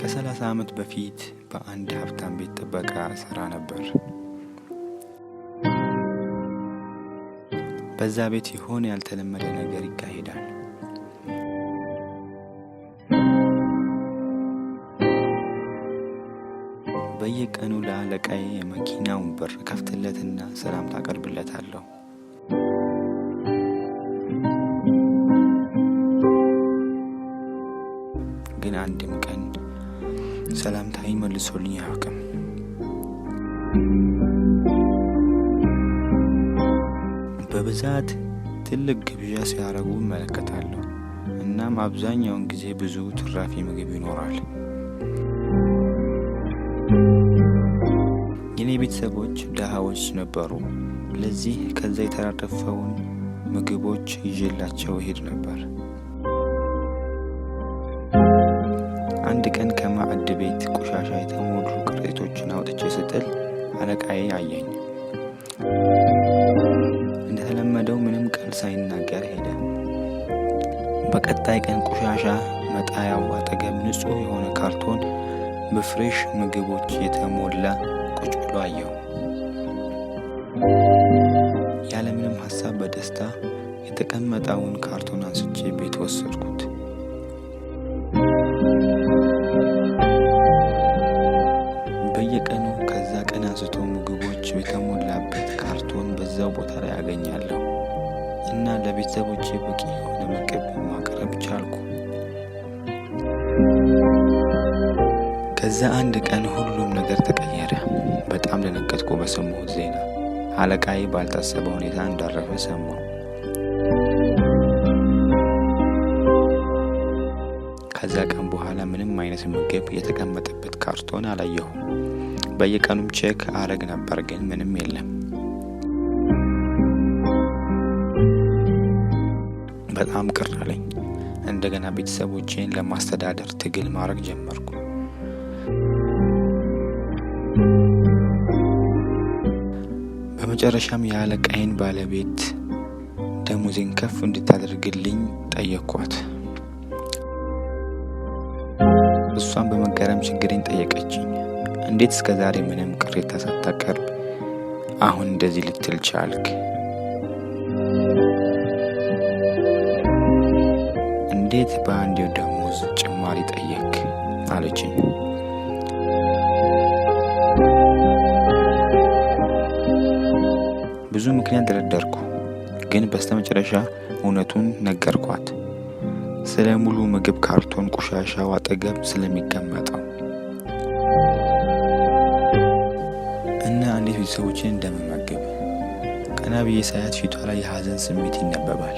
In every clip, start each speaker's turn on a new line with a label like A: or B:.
A: ከ30 ዓመት በፊት በአንድ ሀብታም ቤት ጥበቃ ሰራ ነበር። በዛ ቤት የሆነ ያልተለመደ ነገር ይካሄዳል። በየቀኑ ለአለቃዬ የመኪናውን በር ከፍትለትና ሰላምታ አቀርብለታለሁ። ግን አንድም ቀን ሰላምታዬን መልሶልኝ አያውቅም። በብዛት ትልቅ ግብዣ ሲያረጉ እመለከታለሁ። እናም አብዛኛውን ጊዜ ብዙ ትራፊ ምግብ ይኖራል። የኔ ቤተሰቦች ደሃዎች ነበሩ። ለዚህ ከዛ የተራረፈውን ምግቦች ይዤላቸው እሄድ ነበር። አንድ ቀን ከማዕድ ቤት ቆሻሻ የተሞሉ ከረጢቶችን አውጥቼ ስጥል አለቃዬ አየኝ። እንደተለመደው ምንም ቃል ሳይናገር ሄደ። በቀጣይ ቀን ቆሻሻ መጣያው አጠገብ ንጹህ የሆነ ካርቶን በፍሬሽ ምግቦች የተሞላ ቁጭ ብሎ አየሁ። ያለምንም ሀሳብ በደስታ የተቀመጠውን ካርቶን አንስቼ ቤት ወሰድኩት። በየቀኑ ከዛ ቀን አንስቶ ምግቦች የተሞላበት ካርቶን በዛው ቦታ ላይ አገኛለሁ እና ለቤተሰቦቼ በቂ የሆነ ምግብ ማቅረብ ቻልኩ። ከዛ አንድ ቀን ሁሉም ነገር ተቀየረ። በጣም ደነገጥኩ በሰማሁት ዜና። አለቃዬ ባልታሰበ ሁኔታ እንዳረፈ ሰማሁ። ከዛ ቀን በኋላ ምንም አይነት ምግብ የተቀመጠበት ካርቶን አላየሁም። በየቀኑም ቼክ አረግ ነበር፣ ግን ምንም የለም። በጣም ቅር አለኝ። እንደገና ቤተሰቦቼን ለማስተዳደር ትግል ማድረግ ጀመርኩ። በመጨረሻም የአለቃዬን ባለቤት ደሞዜን ከፍ እንድታደርግልኝ ጠየቅኳት። እሷን በመገረም ችግሬን ጠየቀችኝ። እንዴት እስከ ዛሬ ምንም ቅሬታ ሳታቀርብ አሁን እንደዚህ ልትል ቻልክ? እንዴት በአንዴው ደሞዝ ጭማሪ ጠየቅ? አለችኝ። ብዙ ምክንያት ደረደርኩ፣ ግን በስተመጨረሻ እውነቱን ነገርኳት። ስለ ሙሉ ምግብ ካርቶን ቆሻሻው አጠገብ ስለሚቀመጠው እና እንዴት ቤተሰቦችን እንደምመግብ። ቀና ብዬ ሳያት ፊቷ ላይ የሀዘን ስሜት ይነበባል።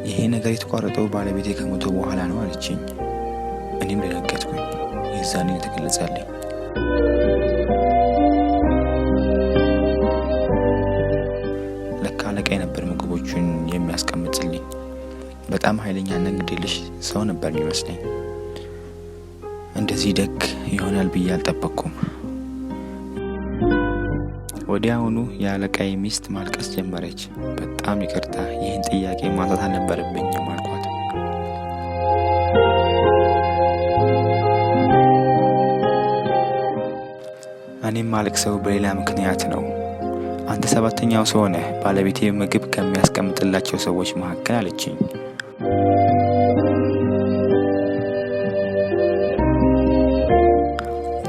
A: ይሄ ነገር የተቋረጠው ባለቤቴ ከሞተ በኋላ ነው አለችኝ። እኔም ደነገጥኩኝ። የዛኔ የተገለጸልኝ ለካ አለቃዬ ነበር ምግቦቹን የሚያስቀምጥልኝ። በጣም ኃይለኛና ግዴለሽ ሰው ነበር የሚመስለኝ። እንደዚህ ደግ ይሆናል ብዬ አልጠበቅኩም። ወዲያውኑ የአለቃዬ ሚስት ማልቀስ ጀመረች። በጣም ይቅርታ፣ ይህን ጥያቄ ማንሳት አልነበረብኝም አልኳት። እኔም ማለቅሰው በሌላ ምክንያት ነው። አንተ 7ኛው ሰው ነህ ባለቤቴ ምግብ ከሚያስቀምጥላቸው ሰዎች መካከል አለችኝ።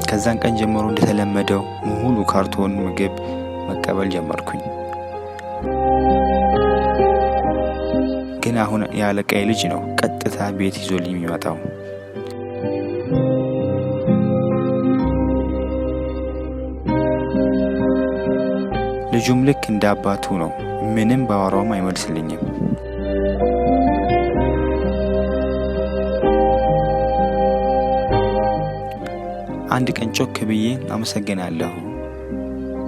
A: ከዛን ቀን ጀምሮ እንደተለመደው ሙሉ ካርቶን ምግብ መቀበል ጀመርኩኝ። ግን አሁን የአለቃዬ ልጅ ነው ቀጥታ ቤት ይዞልኝ የሚመጣው። ልጁም ልክ እንደ አባቱ ነው። ምንም ባወራውም አይመልስልኝም። አንድ ቀን ጮክ ብዬ አመሰግናለሁ፣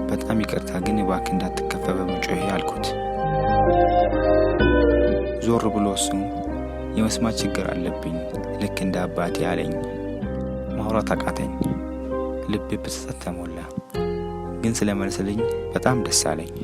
A: በጣም ይቅርታ፣ ግን እባክህ እንዳትከፋ በመጮሄ አልኩት። ዞር ብሎ እሱም የመስማት ችግር አለብኝ ልክ እንደ አባቴ አለኝ። ማውራት አቃተኝ። ልቤ በጸጸት ተሞላ። ግን ስለመለሰልኝ በጣም ደስ አለኝ።